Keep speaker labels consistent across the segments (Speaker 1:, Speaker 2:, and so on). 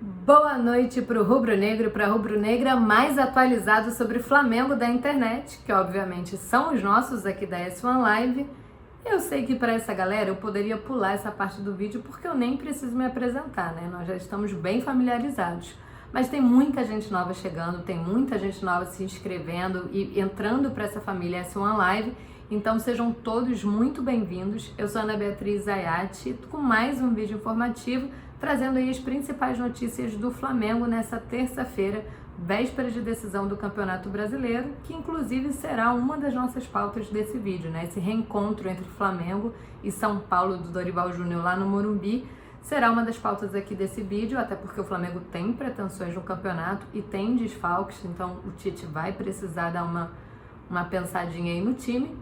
Speaker 1: Boa noite para o rubro-negro e para a rubro-negra mais atualizado sobre o Flamengo da internet, que obviamente são os nossos aqui da S1 Live. Eu sei que para essa galera eu poderia pular essa parte do vídeo porque eu nem preciso me apresentar, né? Nós já estamos bem familiarizados. Mas tem muita gente nova chegando, tem muita gente nova se inscrevendo e entrando para essa família S1 Live. Então sejam todos muito bem-vindos. Eu sou Ana Beatriz Ayati com mais um vídeo informativo, trazendo aí as principais notícias do Flamengo nessa terça-feira, véspera de decisão do Campeonato Brasileiro, que inclusive será uma das nossas pautas desse vídeo, né? Esse reencontro entre Flamengo e São Paulo do Dorival Júnior lá no Morumbi será uma das pautas aqui desse vídeo, até porque o Flamengo tem pretensões no campeonato e tem desfalques, então o Tite vai precisar dar uma pensadinha aí no time.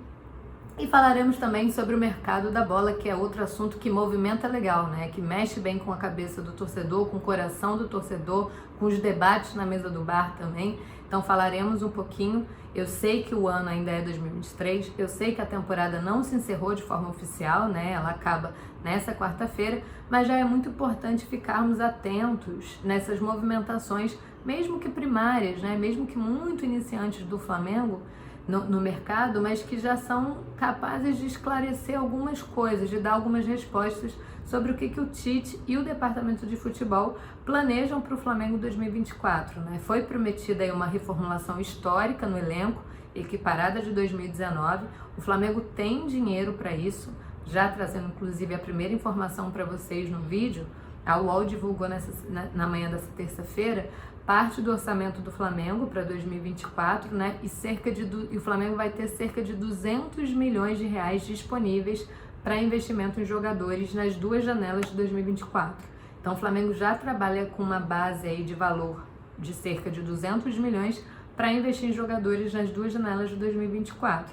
Speaker 1: E falaremos também sobre o mercado da bola, que é outro assunto que movimenta legal, né? Que mexe bem com a cabeça do torcedor, com o coração do torcedor, com os debates na mesa do bar também. Então falaremos um pouquinho. Eu sei que o ano ainda é 2023, eu sei que a temporada não se encerrou de forma oficial, né? Ela acaba nessa quarta-feira, mas já é muito importante ficarmos atentos nessas movimentações, mesmo que primárias, né? Mesmo que muito iniciantes do Flamengo, no mercado, mas que já são capazes de esclarecer algumas coisas, de dar algumas respostas sobre o que o Tite e o Departamento de Futebol planejam para o Flamengo 2024. Né? Foi prometida aí uma reformulação histórica no elenco, equiparada de 2019. O Flamengo tem dinheiro para isso, já trazendo inclusive a primeira informação para vocês no vídeo. A UOL divulgou na manhã dessa terça-feira parte do orçamento do Flamengo para 2024, né? E o Flamengo vai ter cerca de 200 milhões de reais disponíveis para investimento em jogadores nas duas janelas de 2024. Então o Flamengo já trabalha com uma base aí de valor de cerca de 200 milhões para investir em jogadores nas duas janelas de 2024.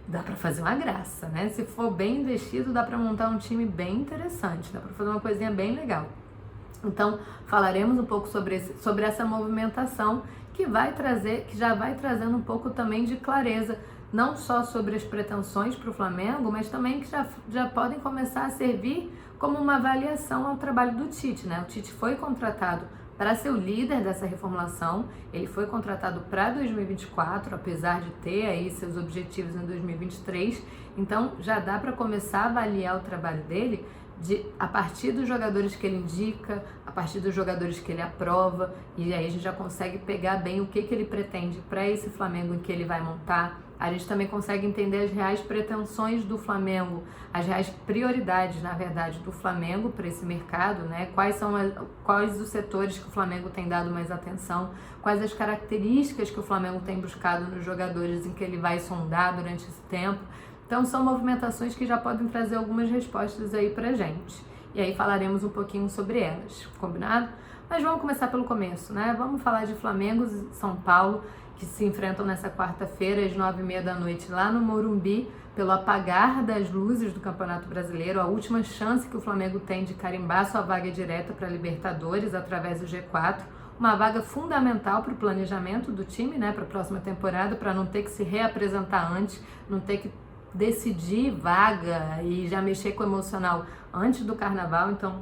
Speaker 1: Dá para fazer uma graça, né? Se for bem investido, dá para montar um time bem interessante, dá para fazer uma coisinha bem legal. Então, falaremos um pouco sobre essa movimentação que já vai trazendo um pouco também de clareza, não só sobre as pretensões para o Flamengo, mas também que já podem começar a servir como uma avaliação ao trabalho do Tite, né? O Tite foi contratado para ser o líder dessa reformulação, ele foi contratado para 2024, apesar de ter aí seus objetivos em 2023, então já dá para começar a avaliar o trabalho dele a partir dos jogadores que ele indica, a partir dos jogadores que ele aprova, e aí a gente já consegue pegar bem o que ele pretende para esse Flamengo em que ele vai montar. A gente também consegue entender as reais pretensões do Flamengo, as reais prioridades, na verdade, do Flamengo para esse mercado, né? Quais os setores que o Flamengo tem dado mais atenção, quais as características que o Flamengo tem buscado nos jogadores em que ele vai sondar durante esse tempo. Então são movimentações que já podem trazer algumas respostas aí pra gente. E aí falaremos um pouquinho sobre elas, combinado? Mas vamos começar pelo começo, né? Vamos falar de Flamengo e São Paulo, que se enfrentam nessa quarta-feira, às 9h30 da noite, lá no Morumbi, pelo apagar das luzes do Campeonato Brasileiro, a última chance que o Flamengo tem de carimbar sua vaga direta para a Libertadores através do G4, uma vaga fundamental para o planejamento do time, né, para a próxima temporada, para não ter que se reapresentar antes, não ter que decidir vaga e já mexer com o emocional antes do Carnaval. Então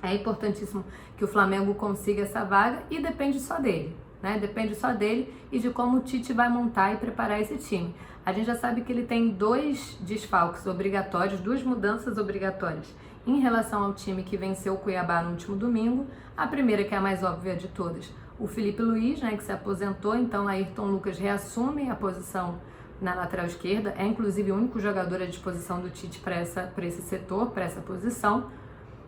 Speaker 1: é importantíssimo que o Flamengo consiga essa vaga e depende só dele, né? Depende só dele e de como o Tite vai montar e preparar esse time. A gente já sabe que ele tem dois desfalques obrigatórios, duas mudanças obrigatórias em relação ao time que venceu o Cuiabá no último domingo. A primeira, que é a mais óbvia de todas, o Felipe Luiz, né, que se aposentou, então Ayrton Lucas reassume a posição na lateral esquerda, é inclusive o único jogador à disposição do Tite para esse setor, para essa posição.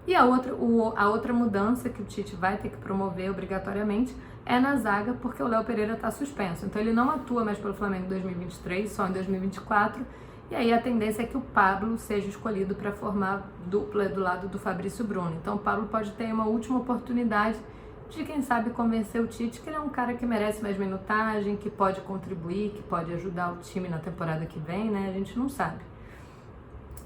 Speaker 1: E a outra mudança que o Tite vai ter que promover obrigatoriamente é na zaga, porque o Léo Pereira está suspenso. Então ele não atua mais pelo Flamengo em 2023, só em 2024. E aí a tendência é que o Pablo seja escolhido para formar dupla do lado do Fabrício Bruno. Então o Pablo pode ter uma última oportunidade de, quem sabe, convencer o Tite que ele é um cara que merece mais minutagem, que pode contribuir, que pode ajudar o time na temporada que vem, né? A gente não sabe.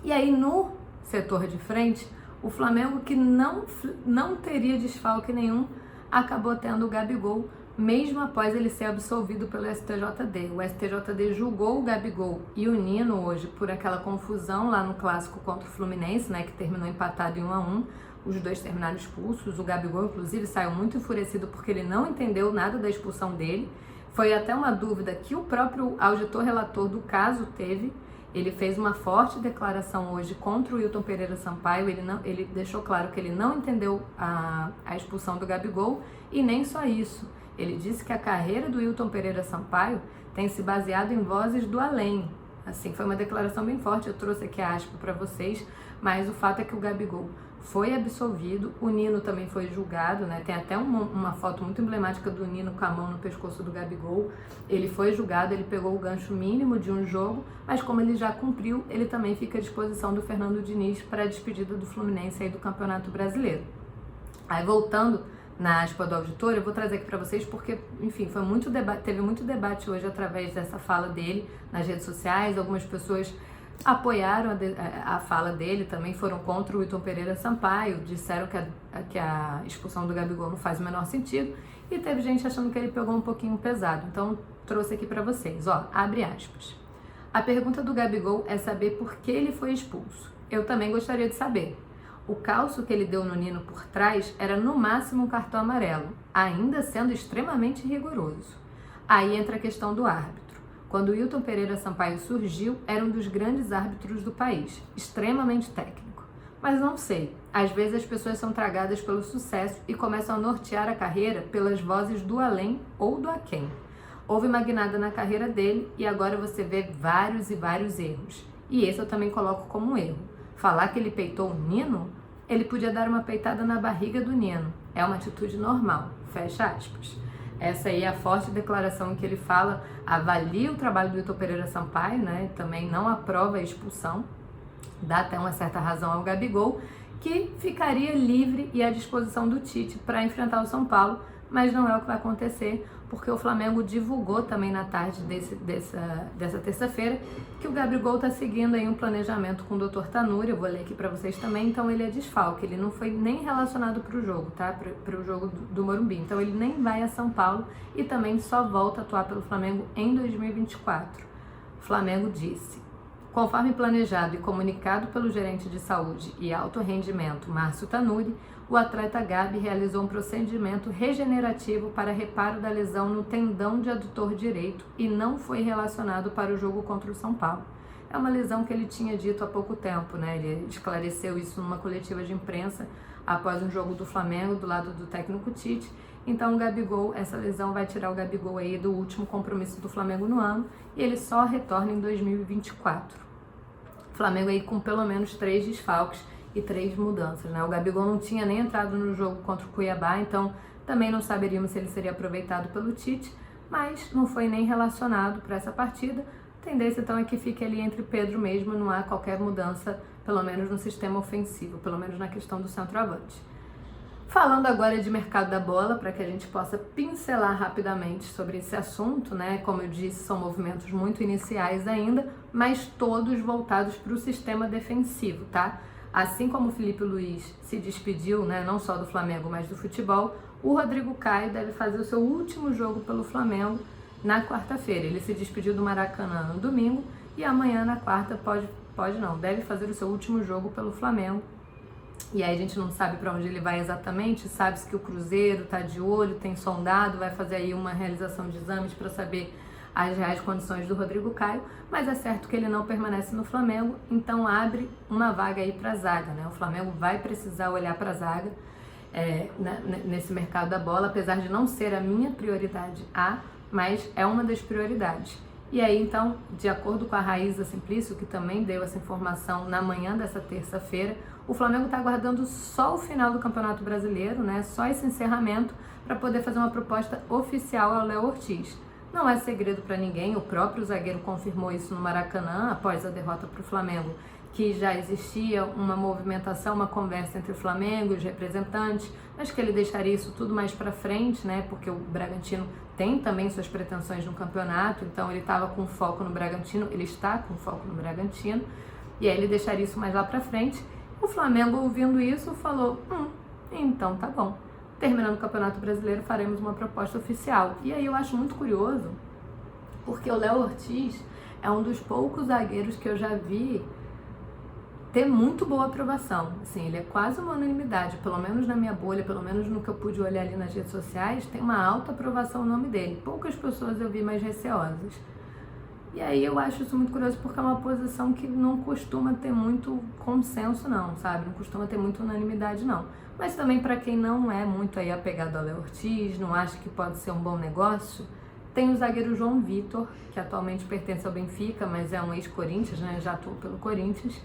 Speaker 1: E aí, no setor de frente, o Flamengo, que não teria desfalque nenhum, acabou tendo o Gabigol, mesmo após ele ser absolvido pelo STJD. O STJD julgou o Gabigol e o Nino hoje por aquela confusão lá no clássico contra o Fluminense, né, que terminou empatado em 1-1. os dois terminaram expulsos. O Gabigol, inclusive, saiu muito enfurecido porque ele não entendeu nada da expulsão dele. Foi até uma dúvida que o próprio auditor relator do caso teve. Ele fez uma forte declaração hoje contra o Wilton Pereira Sampaio. Ele deixou claro que ele não entendeu a expulsão do Gabigol, e nem só isso. Ele disse que a carreira do Wilton Pereira Sampaio tem se baseado em vozes do além. Assim, foi uma declaração bem forte, eu trouxe aqui a aspa para vocês, mas o fato é que o Gabigol foi absolvido, o Nino também foi julgado, né? Tem até uma foto muito emblemática do Nino com a mão no pescoço do Gabigol. Ele foi julgado, ele pegou o gancho mínimo de um jogo, mas como ele já cumpriu, ele também fica à disposição do Fernando Diniz para a despedida do Fluminense aí do Campeonato Brasileiro. Aí voltando na aspa do auditor, eu vou trazer aqui para vocês porque, enfim, teve muito debate hoje através dessa fala dele nas redes sociais. Algumas pessoas apoiaram a fala dele, também foram contra o Wilton Pereira Sampaio, disseram que a expulsão do Gabigol não faz o menor sentido, e teve gente achando que ele pegou um pouquinho pesado. Então trouxe aqui para vocês, ó, abre aspas. A pergunta do Gabigol é saber por que ele foi expulso. Eu também gostaria de saber. O calço que ele deu no Nino por trás era no máximo um cartão amarelo, ainda sendo extremamente rigoroso. Aí entra a questão do árbitro. Quando o Wilton Pereira Sampaio surgiu, era um dos grandes árbitros do país, extremamente técnico. Mas não sei, às vezes as pessoas são tragadas pelo sucesso e começam a nortear a carreira pelas vozes do além ou do aquém. Houve uma guinada na carreira dele e agora você vê vários e vários erros. E esse eu também coloco como um erro. Falar que ele peitou o Nino, ele podia dar uma peitada na barriga do Nino. É uma atitude normal. Fecha aspas. Essa aí é a forte declaração em que ele fala, avalia o trabalho do Wilton Pereira Sampaio, né? Também não aprova a expulsão. Dá até uma certa razão ao Gabigol, que ficaria livre e à disposição do Tite para enfrentar o São Paulo, mas não é o que vai acontecer, porque o Flamengo divulgou também na tarde dessa terça-feira que o Gabigol está seguindo aí um planejamento com o Dr. Tanuri. Eu vou ler aqui para vocês também. Então ele é desfalque, ele não foi nem relacionado para o jogo, tá? Para o jogo do Morumbi. Então ele nem vai a São Paulo e também só volta a atuar pelo Flamengo em 2024. O Flamengo disse: conforme planejado e comunicado pelo gerente de saúde e alto rendimento, Márcio Tanuri, o atleta Gabi realizou um procedimento regenerativo para reparo da lesão no tendão de adutor direito e não foi relacionado para o jogo contra o São Paulo. É uma lesão que ele tinha dito há pouco tempo, né? Ele esclareceu isso numa coletiva de imprensa após um jogo do Flamengo, do lado do técnico Tite. Então o Gabigol, essa lesão vai tirar o Gabigol aí do último compromisso do Flamengo no ano e ele só retorna em 2024. O Flamengo aí com pelo menos 3 desfalques e 3 mudanças, né? O Gabigol não tinha nem entrado no jogo contra o Cuiabá, então também não saberíamos se ele seria aproveitado pelo Tite, mas não foi nem relacionado para essa partida. A tendência então é que fique ali entre Pedro mesmo, não há qualquer mudança, pelo menos no sistema ofensivo, pelo menos na questão do centroavante. Falando agora de mercado da bola, para que a gente possa pincelar rapidamente sobre esse assunto, né? Como eu disse, são movimentos muito iniciais ainda, mas todos voltados para o sistema defensivo, tá? Assim como o Felipe Luiz se despediu, né, não só do Flamengo, mas do futebol, o Rodrigo Caio deve fazer o seu último jogo pelo Flamengo na quarta-feira. Ele se despediu do Maracanã no domingo e amanhã, na quarta, deve fazer o seu último jogo pelo Flamengo. E aí a gente não sabe para onde ele vai exatamente, sabe-se que o Cruzeiro está de olho, tem sondado, vai fazer aí uma realização de exames para saber as reais condições do Rodrigo Caio, mas é certo que ele não permanece no Flamengo, então abre uma vaga aí para a zaga, né? O Flamengo vai precisar olhar para a zaga nesse mercado da bola, apesar de não ser a minha prioridade mas é uma das prioridades. E aí então, de acordo com a Raíza Simplício, que também deu essa informação na manhã dessa terça-feira, o Flamengo está aguardando só o final do Campeonato Brasileiro, né? Só esse encerramento para poder fazer uma proposta oficial ao Léo Ortiz. Não é segredo para ninguém, o próprio zagueiro confirmou isso no Maracanã, após a derrota para o Flamengo, que já existia uma movimentação, uma conversa entre o Flamengo e os representantes, mas que ele deixaria isso tudo mais para frente, né? Porque o Bragantino tem também suas pretensões no campeonato, então ele estava com foco no Bragantino, ele está com foco no Bragantino, e aí ele deixaria isso mais lá para frente. O Flamengo, ouvindo isso, falou, então tá bom. Terminando o Campeonato Brasileiro, faremos uma proposta oficial. E aí eu acho muito curioso, porque o Léo Ortiz é um dos poucos zagueiros que eu já vi ter muito boa aprovação. Assim, ele é quase uma unanimidade, pelo menos na minha bolha, pelo menos no que eu pude olhar ali nas redes sociais, tem uma alta aprovação o nome dele. Poucas pessoas eu vi mais receosas. E aí eu acho isso muito curioso porque é uma posição que não costuma ter muito consenso não, sabe? Não costuma ter muita unanimidade não. Mas também para quem não é muito aí apegado ao Léo Ortiz, não acha que pode ser um bom negócio, tem o zagueiro João Vitor, que atualmente pertence ao Benfica, mas é um ex-Corinthians, né? Já atuou pelo Corinthians,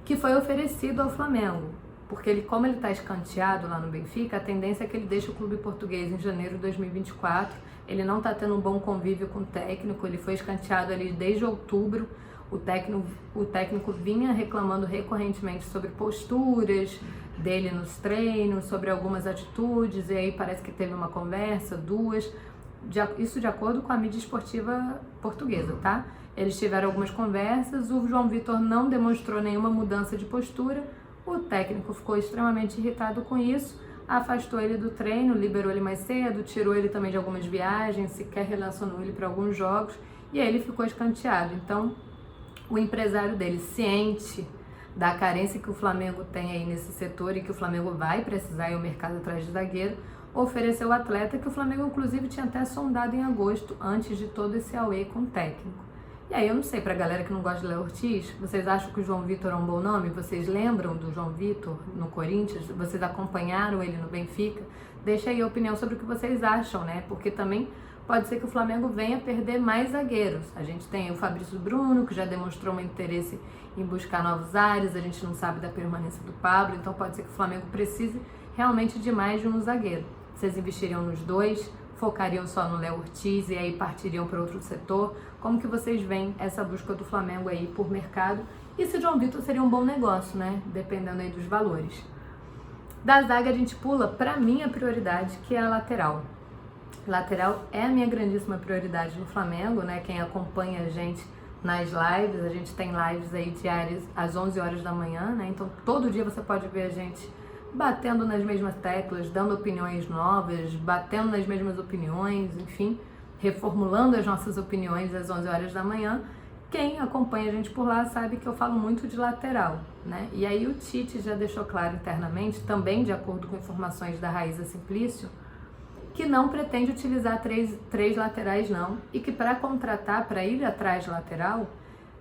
Speaker 1: que foi oferecido ao Flamengo. Porque ele, como ele está escanteado lá no Benfica, a tendência é que ele deixe o clube português em janeiro de 2024. Ele não está tendo um bom convívio com o técnico, ele foi escanteado ali desde outubro. O técnico vinha reclamando recorrentemente sobre posturas dele nos treinos, sobre algumas atitudes, e aí parece que teve uma conversa, duas, isso de acordo com a mídia esportiva portuguesa, tá? Eles tiveram algumas conversas, o João Vitor não demonstrou nenhuma mudança de postura, o técnico ficou extremamente irritado com isso, afastou ele do treino, liberou ele mais cedo, tirou ele também de algumas viagens, sequer relacionou ele para alguns jogos, e aí ele ficou escanteado. Então, o empresário dele, ciente da carência que o Flamengo tem aí nesse setor e que o Flamengo vai precisar ir ao mercado atrás de zagueiro, ofereceu o atleta que o Flamengo inclusive tinha até sondado em agosto, antes de todo esse auê com o técnico. E aí eu não sei, pra galera que não gosta de Léo Ortiz, vocês acham que o João Vitor é um bom nome? Vocês lembram do João Vitor no Corinthians? Vocês acompanharam ele no Benfica? Deixa aí a opinião sobre o que vocês acham, né? Porque também pode ser que o Flamengo venha perder mais zagueiros. A gente tem o Fabrício Bruno, que já demonstrou um interesse em buscar novos ares, a gente não sabe da permanência do Pablo, então pode ser que o Flamengo precise realmente de mais de um zagueiro. Vocês investiriam nos dois? Focariam só no Léo Ortiz e aí partiriam para outro setor? Como que vocês veem essa busca do Flamengo aí por mercado? E se o João Vitor seria um bom negócio, né? Dependendo aí dos valores. Da zaga a gente pula para minha prioridade, que é a lateral. Lateral é a minha grandíssima prioridade no Flamengo, né? Quem acompanha a gente nas lives, a gente tem lives aí diárias às 11 horas da manhã, né? Então todo dia você pode ver a gente batendo nas mesmas teclas, dando opiniões novas, batendo nas mesmas opiniões, enfim, reformulando as nossas opiniões às 11 horas da manhã. Quem acompanha a gente por lá sabe que eu falo muito de lateral, né? E aí o Tite já deixou claro internamente, também de acordo com informações da Raíza Simplício, que não pretende utilizar três laterais não, e que para contratar, para ir atrás de lateral,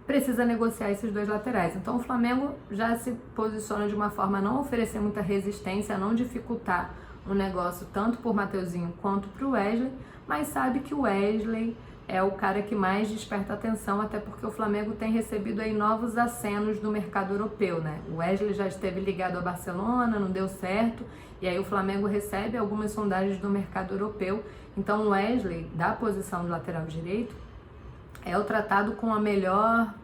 Speaker 1: precisa negociar esses dois laterais. Então o Flamengo já se posiciona de uma forma a não oferecer muita resistência, a não dificultar o negócio tanto por Mateuzinho quanto para o Wesley, mas sabe que o Wesley é o cara que mais desperta atenção, até porque o Flamengo tem recebido aí novos acenos do mercado europeu, né? O Wesley já esteve ligado ao Barcelona, não deu certo, e aí o Flamengo recebe algumas sondagens do mercado europeu. Então o Wesley, da posição de lateral direito, é o tratado com a melhor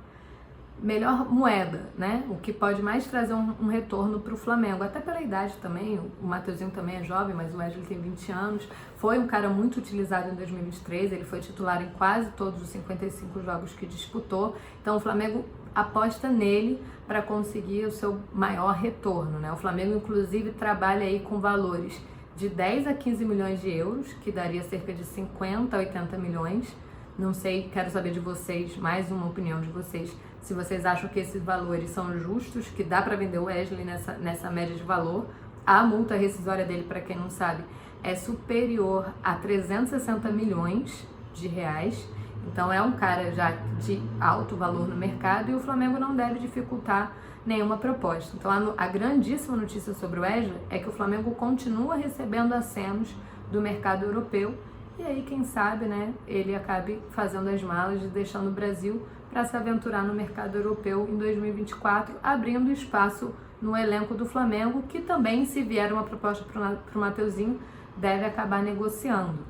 Speaker 1: moeda, né? O que pode mais trazer um retorno para o Flamengo, até pela idade também. O Mateuzinho também é jovem, mas o Wesley tem 20 anos. Foi um cara muito utilizado em 2023, ele foi titular em quase todos os 55 jogos que disputou. Então o Flamengo aposta nele para conseguir o seu maior retorno, né? O Flamengo inclusive trabalha aí com valores de 10 a 15 milhões de euros, que daria cerca de 50 a 80 milhões. Não sei, quero saber de vocês, mais uma opinião de vocês, se vocês acham que esses valores são justos, que dá para vender o Wesley nessa média de valor. A multa rescisória dele, para quem não sabe, é superior a 360 milhões de reais. Então é um cara já de alto valor no mercado e o Flamengo não deve dificultar nenhuma proposta. Então a grandíssima notícia sobre o Wesley é que o Flamengo continua recebendo acenos do mercado europeu. E aí, quem sabe, né, ele acabe fazendo as malas e deixando o Brasil para se aventurar no mercado europeu em 2024, abrindo espaço no elenco do Flamengo, que também, se vier uma proposta para o Mateuzinho, deve acabar negociando.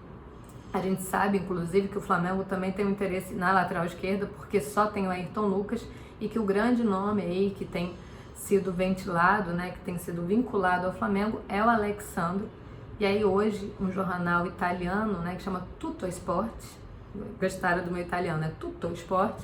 Speaker 1: A gente sabe, inclusive, que o Flamengo também tem um interesse na lateral esquerda, porque só tem o Ayrton Lucas, e que o grande nome aí que tem sido ventilado, né, que tem sido vinculado ao Flamengo, é o Alex Sandro. E aí hoje um jornal italiano, né, que chama Tutto Sport, gostaram do meu italiano, né, Tutto Sport,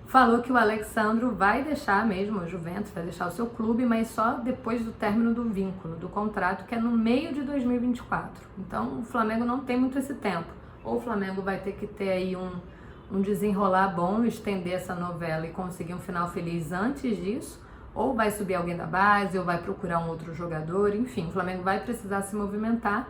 Speaker 1: falou que o Alex Sandro vai deixar mesmo a Juventus, vai deixar o seu clube, mas só depois do término do vínculo, do contrato, que é no meio de 2024. Então o Flamengo não tem muito esse tempo. Ou o Flamengo vai ter que ter aí um desenrolar bom, estender essa novela e conseguir um final feliz antes disso, ou vai subir alguém da base, ou vai procurar um outro jogador, enfim, o Flamengo vai precisar se movimentar.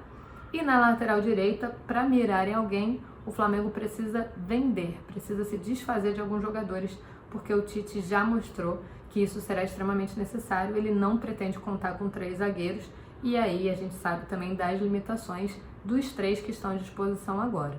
Speaker 1: E na lateral direita, para mirar em alguém, o Flamengo precisa vender, precisa se desfazer de alguns jogadores, porque o Tite já mostrou que isso será extremamente necessário. Ele não pretende contar com 3 zagueiros, e aí a gente sabe também das limitações dos 3 que estão à disposição agora.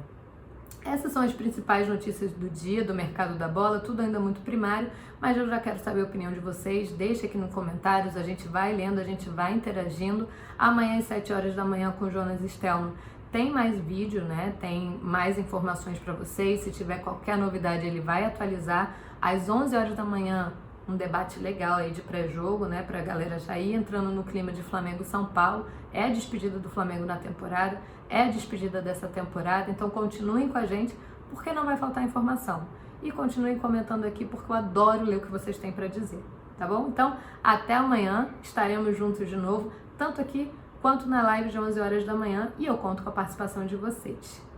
Speaker 1: Essas são as principais notícias do dia, do mercado da bola, tudo ainda muito primário, mas eu já quero saber a opinião de vocês, deixa aqui nos comentários, a gente vai lendo, a gente vai interagindo. Amanhã às 7 horas da manhã com o Jonas Stelman tem mais vídeo, né? Tem mais informações para vocês, se tiver qualquer novidade ele vai atualizar. Às 11 horas da manhã, um debate legal aí de pré-jogo, né, pra galera já ir entrando no clima de Flamengo e São Paulo. É a despedida do Flamengo na temporada, é a despedida dessa temporada, então continuem com a gente, porque não vai faltar informação. E continuem comentando aqui, porque eu adoro ler o que vocês têm para dizer, tá bom? Então, até amanhã, estaremos juntos de novo, tanto aqui quanto na live de 11 horas da manhã, e eu conto com a participação de vocês.